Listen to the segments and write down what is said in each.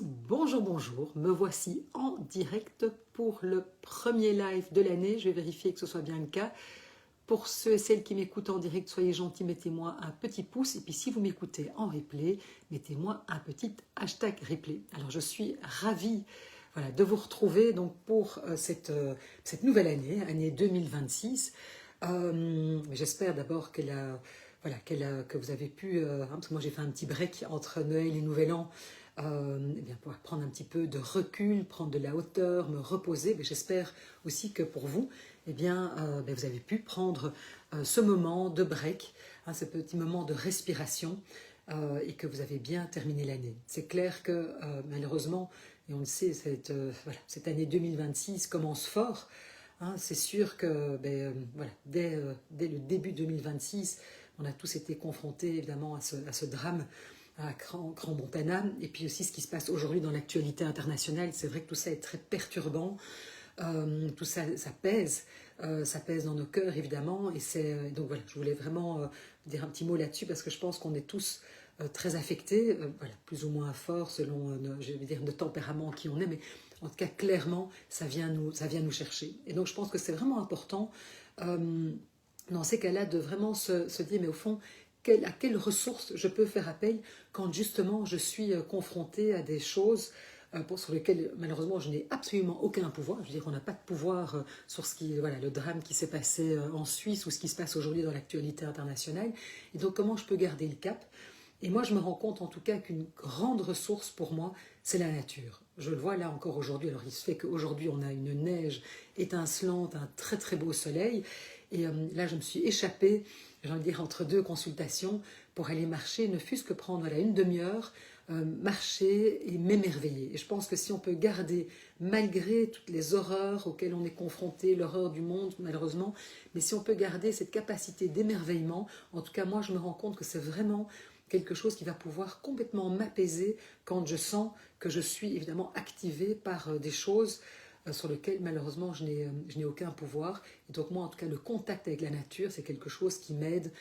Bonjour, bonjour, me voici en direct pour le premier live de l'année. Je vais vérifier que ce soit bien le cas. Pour ceux et celles qui m'écoutent en direct, soyez gentils, mettez-moi un petit pouce. Et puis si vous m'écoutez en replay, mettez-moi un petit hashtag replay. Alors je suis ravie de vous retrouver donc, pour cette nouvelle année, année 2026. J'espère d'abord que vous avez pu, parce que moi j'ai fait un petit break entre Noël et Nouvel An, pouvoir prendre un petit peu de recul, prendre de la hauteur, me reposer. Mais j'espère aussi que pour vous, vous avez pu prendre ce moment de break, ce petit moment de respiration, et que vous avez bien terminé l'année. C'est clair que malheureusement, et on le sait, cette année 2026 commence fort. C'est sûr que dès le début 2026, on a tous été confrontés évidemment à ce drame à Crans-Montana, et puis aussi ce qui se passe aujourd'hui dans l'actualité internationale. C'est vrai que tout ça est très perturbant, tout ça, ça pèse dans nos cœurs évidemment, et donc voilà, je voulais vraiment dire un petit mot là-dessus parce que je pense qu'on est tous très affectés, plus ou moins fort selon nos tempéraments qui on est, mais en tout cas clairement ça vient nous chercher. Et donc je pense que c'est vraiment important dans ces cas-là de vraiment se dire, mais au fond, à quelles ressources je peux faire appel quand justement je suis confrontée à des choses sur lesquelles malheureusement je n'ai absolument aucun pouvoir. Je veux dire, on n'a pas de pouvoir sur le drame qui s'est passé en Suisse ou ce qui se passe aujourd'hui dans l'actualité internationale. Et donc comment je peux garder le cap? Et moi, je me rends compte en tout cas qu'une grande ressource pour moi, c'est la nature. Je le vois là encore aujourd'hui. Alors il se fait qu'aujourd'hui, on a une neige étincelante, un très très beau soleil. Et là, je me suis échappée, j'ai envie de dire, entre deux consultations pour aller marcher, ne fût-ce que prendre une demi-heure, marcher et m'émerveiller. Et je pense que si on peut garder, malgré toutes les horreurs auxquelles on est confronté, l'horreur du monde malheureusement, mais si on peut garder cette capacité d'émerveillement, en tout cas moi je me rends compte que c'est vraiment quelque chose qui va pouvoir complètement m'apaiser quand je sens que je suis évidemment activée par des choses sur lesquelles malheureusement je n'ai aucun pouvoir. Et donc moi en tout cas le contact avec la nature c'est quelque chose qui m'aide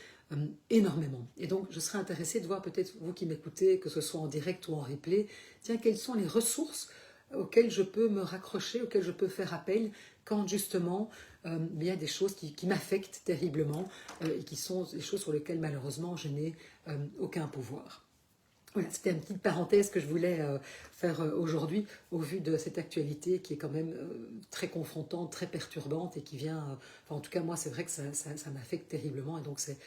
énormément. Et donc je serais intéressée de voir peut-être vous qui m'écoutez, que ce soit en direct ou en replay, tiens, quelles sont les ressources auxquelles je peux me raccrocher, auxquelles je peux faire appel quand justement il y a des choses qui m'affectent terriblement et qui sont des choses sur lesquelles malheureusement je n'ai aucun pouvoir. Voilà, c'était une petite parenthèse que je voulais faire aujourd'hui au vu de cette actualité qui est quand même très confrontante, très perturbante et qui vient, en tout cas moi c'est vrai que ça m'affecte terriblement, et donc c'est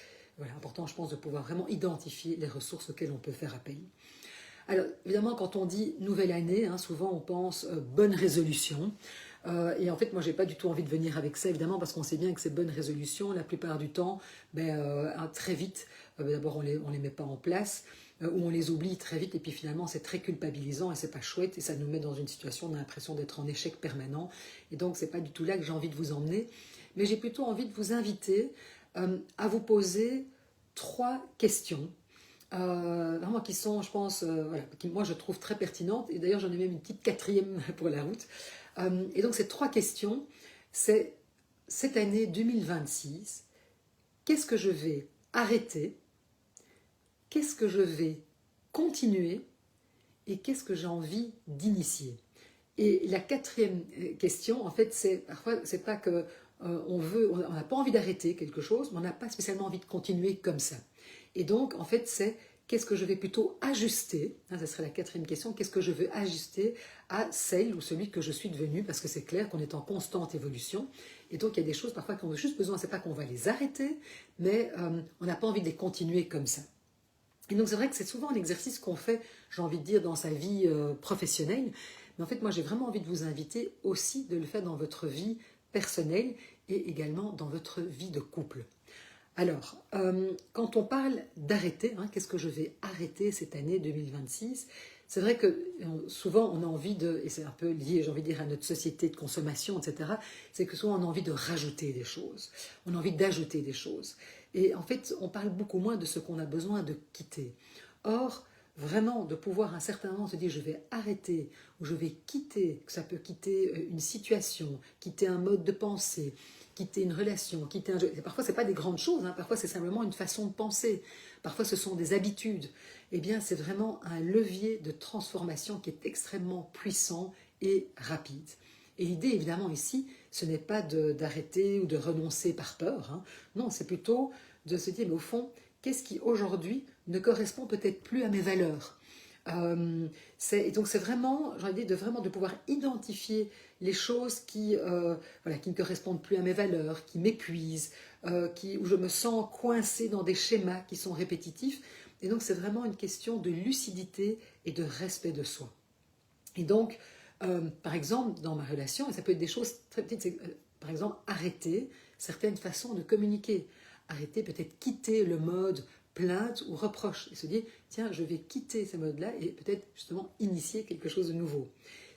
important je pense de pouvoir vraiment identifier les ressources auxquelles on peut faire appel. Alors évidemment quand on dit nouvelle année, souvent on pense bonne résolution. Et en fait, moi, j'ai pas du tout envie de venir avec ça, évidemment, parce qu'on sait bien que ces bonnes résolutions, la plupart du temps, très vite, d'abord, on les met pas en place, ou on les oublie très vite, et puis finalement, c'est très culpabilisant, et c'est pas chouette, et ça nous met dans une situation, on a l'impression d'être en échec permanent, et donc, c'est pas du tout là que j'ai envie de vous emmener, mais j'ai plutôt envie de vous inviter à vous poser 3 questions, vraiment qui sont, je pense, qui moi je trouve très pertinentes, et d'ailleurs j'en ai même une petite 4e pour la route. Et donc ces 3 questions, c'est cette année 2026, qu'est-ce que je vais arrêter, qu'est-ce que je vais continuer et qu'est-ce que j'ai envie d'initier. Et la 4e question, en fait, c'est parfois, c'est pas que on n'a pas envie d'arrêter quelque chose, mais on n'a pas spécialement envie de continuer comme ça. Et donc, en fait, c'est qu'est-ce que je vais plutôt ajuster, ça serait la 4e question, qu'est-ce que je veux ajuster à celle ou celui que je suis devenu, parce que c'est clair qu'on est en constante évolution, et donc il y a des choses parfois qu'on a juste besoin, c'est pas qu'on va les arrêter, mais on n'a pas envie de les continuer comme ça. Et donc c'est vrai que c'est souvent un exercice qu'on fait, j'ai envie de dire, dans sa vie professionnelle, mais en fait moi j'ai vraiment envie de vous inviter aussi de le faire dans votre vie personnelle et également dans votre vie de couple. Alors, quand on parle d'arrêter, qu'est-ce que je vais arrêter cette année 2026 ? C'est vrai que souvent on a envie de, et c'est un peu lié, j'ai envie de dire, à notre société de consommation, etc., c'est que souvent on a envie de rajouter des choses, on a envie d'ajouter des choses. Et en fait, on parle beaucoup moins de ce qu'on a besoin de quitter. Or, vraiment, de pouvoir à un certain moment se dire je vais arrêter, ou je vais quitter, que ça peut quitter une situation, quitter un mode de pensée, quitter une relation, quitter un jeu. Et parfois, ce n'est pas des grandes choses, hein, parfois c'est simplement une façon de penser, parfois ce sont des habitudes. Eh bien, c'est vraiment un levier de transformation qui est extrêmement puissant et rapide. Et l'idée, évidemment, ici, ce n'est pas d'arrêter ou de renoncer par peur. Hein. Non, c'est plutôt de se dire, mais au fond, qu'est-ce qui aujourd'hui ne correspond peut-être plus à mes valeurs? Et donc c'est vraiment, j'ai envie de pouvoir identifier les choses voilà, qui ne correspondent plus à mes valeurs, qui m'épuisent, où je me sens coincée dans des schémas qui sont répétitifs. Et donc c'est vraiment une question de lucidité et de respect de soi. Et donc, par exemple, dans ma relation, et ça peut être des choses très petites, par exemple, arrêter certaines façons de communiquer. Arrêter, peut-être quitter le mode plainte ou reproche. Et se dire, tiens, je vais quitter ce mode-là et peut-être justement initier quelque chose de nouveau.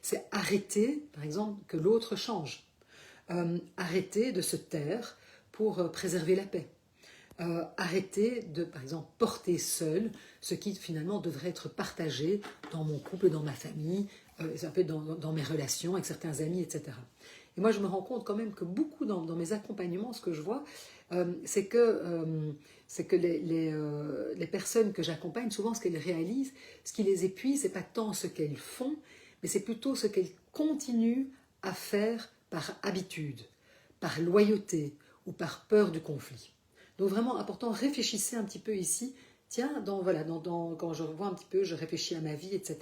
C'est arrêter, par exemple, que l'autre change. Arrêter de se taire pour préserver la paix. Arrêter de, par exemple, porter seul ce qui finalement devrait être partagé dans mon couple, dans ma famille, ça peut être dans mes relations avec certains amis, etc. Et moi, je me rends compte quand même que beaucoup dans mes accompagnements, ce que je vois, c'est que les personnes que j'accompagne, souvent ce qu'elles réalisent, ce qui les épuise, ce n'est pas tant ce qu'elles font, mais c'est plutôt ce qu'elles continuent à faire par habitude, par loyauté ou par peur du conflit. Donc vraiment important, réfléchissez un petit peu ici. Tiens, quand je revois un petit peu, je réfléchis à ma vie, etc.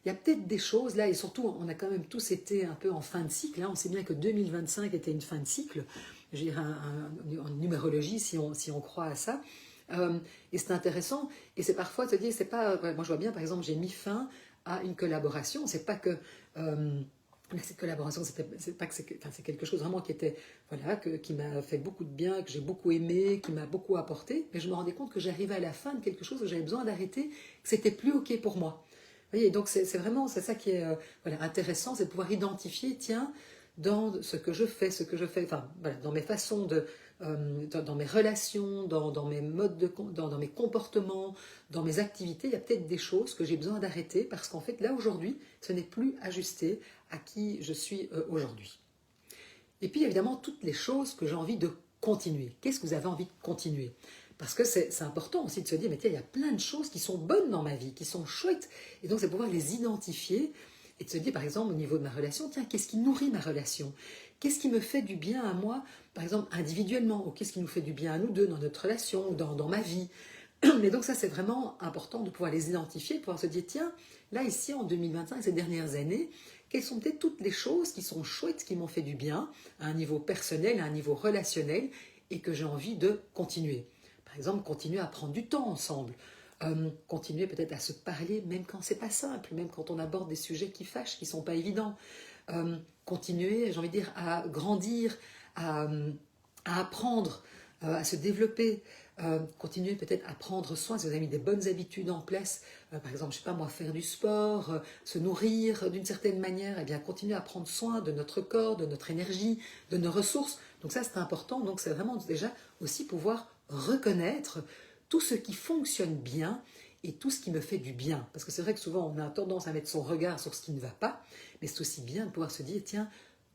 Il y a peut-être des choses là, et surtout, on a quand même tous été un peu en fin de cycle. Hein. On sait bien que 2025 était une fin de cycle, je dirais en numérologie, si on croit à ça. Et c'est intéressant, et c'est parfois de se dire, c'est pas. Moi, je vois bien, par exemple, j'ai mis fin à une collaboration. C'est pas que. Cette collaboration, c'est quelque chose vraiment qui était, voilà, qui m'a fait beaucoup de bien, que j'ai beaucoup aimé, qui m'a beaucoup apporté. Mais je me rendais compte que j'arrivais à la fin de quelque chose où j'avais besoin d'arrêter, que c'était plus ok pour moi. Vous voyez, donc c'est ça qui est voilà, intéressant, c'est de pouvoir identifier, tiens, dans ce que je fais, enfin, voilà, dans mes façons dans mes relations, dans mes modes dans mes comportements, dans mes activités, il y a peut-être des choses que j'ai besoin d'arrêter parce qu'en fait, là, aujourd'hui, ce n'est plus ajusté à qui je suis aujourd'hui. Et puis, évidemment, toutes les choses que j'ai envie de continuer. Qu'est-ce que vous avez envie de continuer? Parce que c'est important aussi de se dire, mais tiens, il y a plein de choses qui sont bonnes dans ma vie, qui sont chouettes. Et donc, c'est pouvoir les identifier et de se dire, par exemple, au niveau de ma relation, tiens, qu'est-ce qui nourrit ma relation? Qu'est-ce qui me fait du bien à moi, par exemple, individuellement? Ou qu'est-ce qui nous fait du bien à nous deux dans notre relation ou dans ma vie? Mais donc ça, c'est vraiment important de pouvoir les identifier, de pouvoir se dire, tiens, là, ici, en 2025, ces dernières années, quelles sont peut-être toutes les choses qui sont chouettes, qui m'ont fait du bien, à un niveau personnel, à un niveau relationnel, et que j'ai envie de continuer. Par exemple, continuer à prendre du temps ensemble, continuer peut-être à se parler, même quand c'est pas simple, même quand on aborde des sujets qui fâchent, qui sont pas évidents, continuer, j'ai envie de dire, à grandir, à apprendre, à se développer, continuer peut-être à prendre soin, si vous avez mis des bonnes habitudes en place, par exemple, je sais pas moi, faire du sport, se nourrir d'une certaine manière, eh bien continuer à prendre soin de notre corps, de notre énergie, de nos ressources. Donc ça, c'est important. Donc c'est vraiment déjà aussi pouvoir reconnaître tout ce qui fonctionne bien et tout ce qui me fait du bien. Parce que c'est vrai que souvent, on a tendance à mettre son regard sur ce qui ne va pas, mais c'est aussi bien de pouvoir se dire, tiens,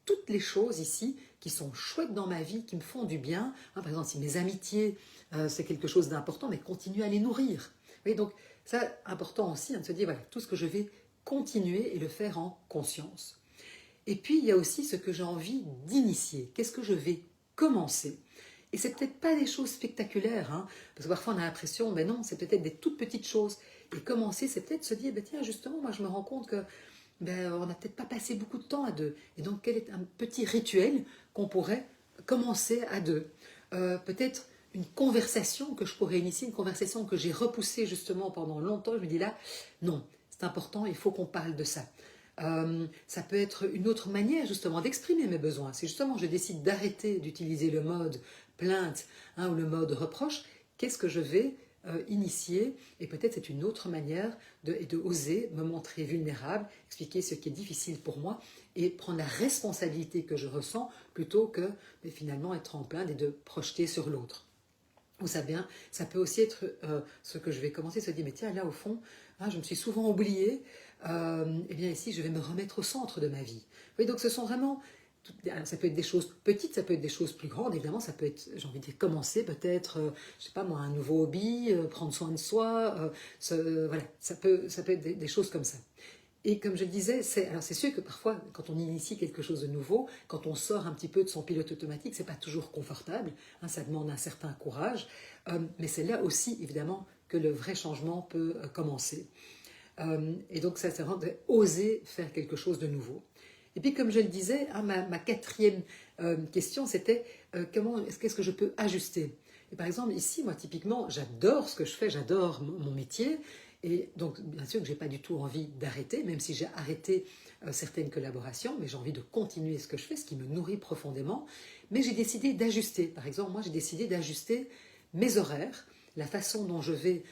toutes les choses ici qui sont chouettes dans ma vie, qui me font du bien. Hein, par exemple, si mes amitiés, c'est quelque chose d'important, mais continuer à les nourrir. Oui, donc, ça, important aussi, hein, de se dire, voilà, tout ce que je vais continuer et le faire en conscience. Et puis, il y a aussi ce que j'ai envie d'initier. Qu'est-ce que je vais commencer? Et c'est peut-être pas des choses spectaculaires, hein, parce que parfois on a l'impression, mais non, c'est peut-être des toutes petites choses. Et commencer, c'est peut-être se dire, ben tiens, justement, moi je me rends compte que on n'a peut-être pas passé beaucoup de temps à deux. Et donc, quel est un petit rituel qu'on pourrait commencer à deux? Peut-être une conversation que je pourrais initier, une conversation que j'ai repoussée justement pendant longtemps. Je me dis là, non, c'est important, il faut qu'on parle de ça. Ça peut être une autre manière justement d'exprimer mes besoins. Si justement je décide d'arrêter d'utiliser le mode plainte ou le mode reproche, qu'est-ce que je vais initier? Et peut-être c'est une autre manière de oser me montrer vulnérable, expliquer ce qui est difficile pour moi et prendre la responsabilité que je ressens plutôt que finalement être en plainte et de projeter sur l'autre. Ou ça peut aussi être ce que je vais commencer à se dire, mais tiens, là au fond, je me suis souvent oubliée, et bien ici je vais me remettre au centre de ma vie. Oui, donc ce sont vraiment Alors, ça peut être des choses petites, ça peut être des choses plus grandes, évidemment, ça peut être, j'ai envie de dire, commencer peut-être, je sais pas moi, un nouveau hobby, prendre soin de soi, voilà, ça peut être des choses comme ça. Et comme je le disais, alors c'est sûr que parfois, quand on initie quelque chose de nouveau, quand on sort un petit peu de son pilote automatique, c'est pas toujours confortable, hein, ça demande un certain courage, mais c'est là aussi, évidemment, que le vrai changement peut commencer. Et donc ça, c'est vraiment oser faire quelque chose de nouveau. Et puis comme je le disais, hein, ma quatrième question, c'était qu'est-ce que je peux ajuster? Et par exemple, ici, moi, typiquement, j'adore ce que je fais, j'adore mon métier, et donc, bien sûr que je n'ai pas du tout envie d'arrêter, même si j'ai arrêté certaines collaborations, mais j'ai envie de continuer ce que je fais, ce qui me nourrit profondément. Mais j'ai décidé d'ajuster. Par exemple, moi, j'ai décidé d'ajuster mes horaires, la façon dont je vais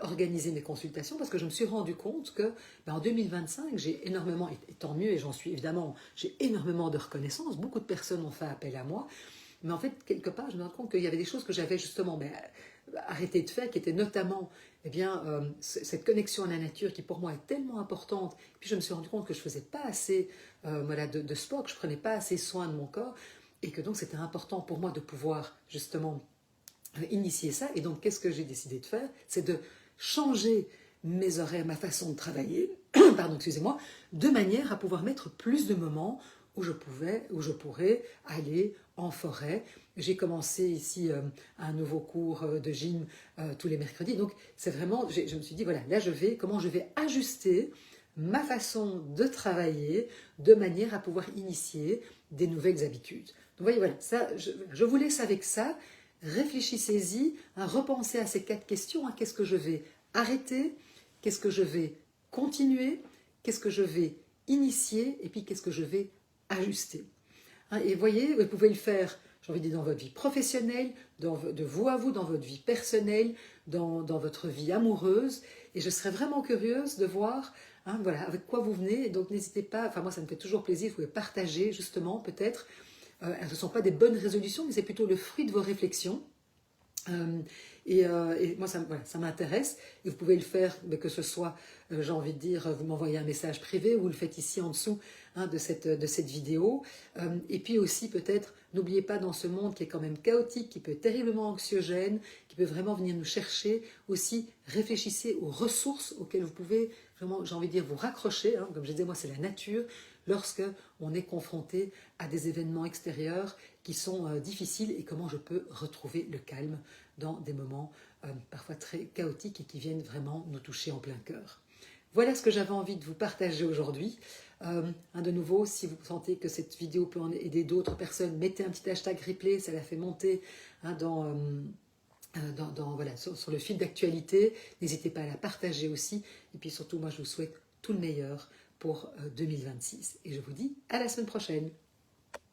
organiser mes consultations, parce que je me suis rendu compte que en 2025, j'ai énormément, et tant mieux, et j'en suis évidemment, j'ai énormément de reconnaissance, beaucoup de personnes ont fait appel à moi, mais en fait, quelque part, je me rends compte qu'il y avait des choses que j'avais justement arrêté de faire, qui étaient notamment cette connexion à la nature qui pour moi est tellement importante. Puis je me suis rendu compte que je ne faisais pas assez de sport, que je ne prenais pas assez soin de mon corps, et que donc c'était important pour moi de pouvoir justement initier ça. Et donc qu'est-ce que j'ai décidé de faire? C'est de changer mes horaires, ma façon de travailler, pardon, excusez-moi, de manière à pouvoir mettre plus de moments où je pourrais aller en forêt. J'ai commencé ici un nouveau cours de gym tous les mercredis. Donc c'est vraiment, je me suis dit, voilà, là comment je vais ajuster ma façon de travailler de manière à pouvoir initier des nouvelles habitudes. Donc vous voyez, voilà, ça, je vous laisse avec ça. Réfléchissez-y, hein, repensez à ces 4 questions. Hein, qu'est-ce que je vais arrêter? Qu'est-ce que je vais continuer? Qu'est-ce que je vais initier? Et puis qu'est-ce que je vais ajuster? Hein, et voyez, vous pouvez le faire, j'ai envie de dire, dans votre vie professionnelle, de vous à vous, dans votre vie personnelle, dans votre vie amoureuse. Et je serais vraiment curieuse de voir hein, voilà, avec quoi vous venez. Et donc n'hésitez pas, enfin moi ça me fait toujours plaisir, vous pouvez partager justement peut-être. Ce ne sont pas des bonnes résolutions, mais c'est plutôt le fruit de vos réflexions. Et moi, ça m'intéresse. Et vous pouvez le faire, mais que ce soit, j'ai envie de dire, vous m'envoyez un message privé ou vous le faites ici en dessous hein, de cette vidéo. Et puis aussi, peut-être, n'oubliez pas dans ce monde qui est quand même chaotique, qui peut être terriblement anxiogène, qui peut vraiment venir nous chercher, aussi réfléchissez aux ressources auxquelles vous pouvez vraiment, j'ai envie de dire, vous raccrocher. Hein. Comme je disais, moi, c'est la nature. Lorsque on est confronté à des événements extérieurs qui sont difficiles et comment je peux retrouver le calme dans des moments parfois très chaotiques et qui viennent vraiment nous toucher en plein cœur. Voilà ce que j'avais envie de vous partager aujourd'hui. De nouveau, si vous sentez que cette vidéo peut en aider d'autres personnes, mettez un petit hashtag replay, ça la fait monter hein, voilà, sur le fil d'actualité. N'hésitez pas à la partager aussi. Et puis surtout, moi, je vous souhaite tout le meilleur pour 2026. Et je vous dis à la semaine prochaine.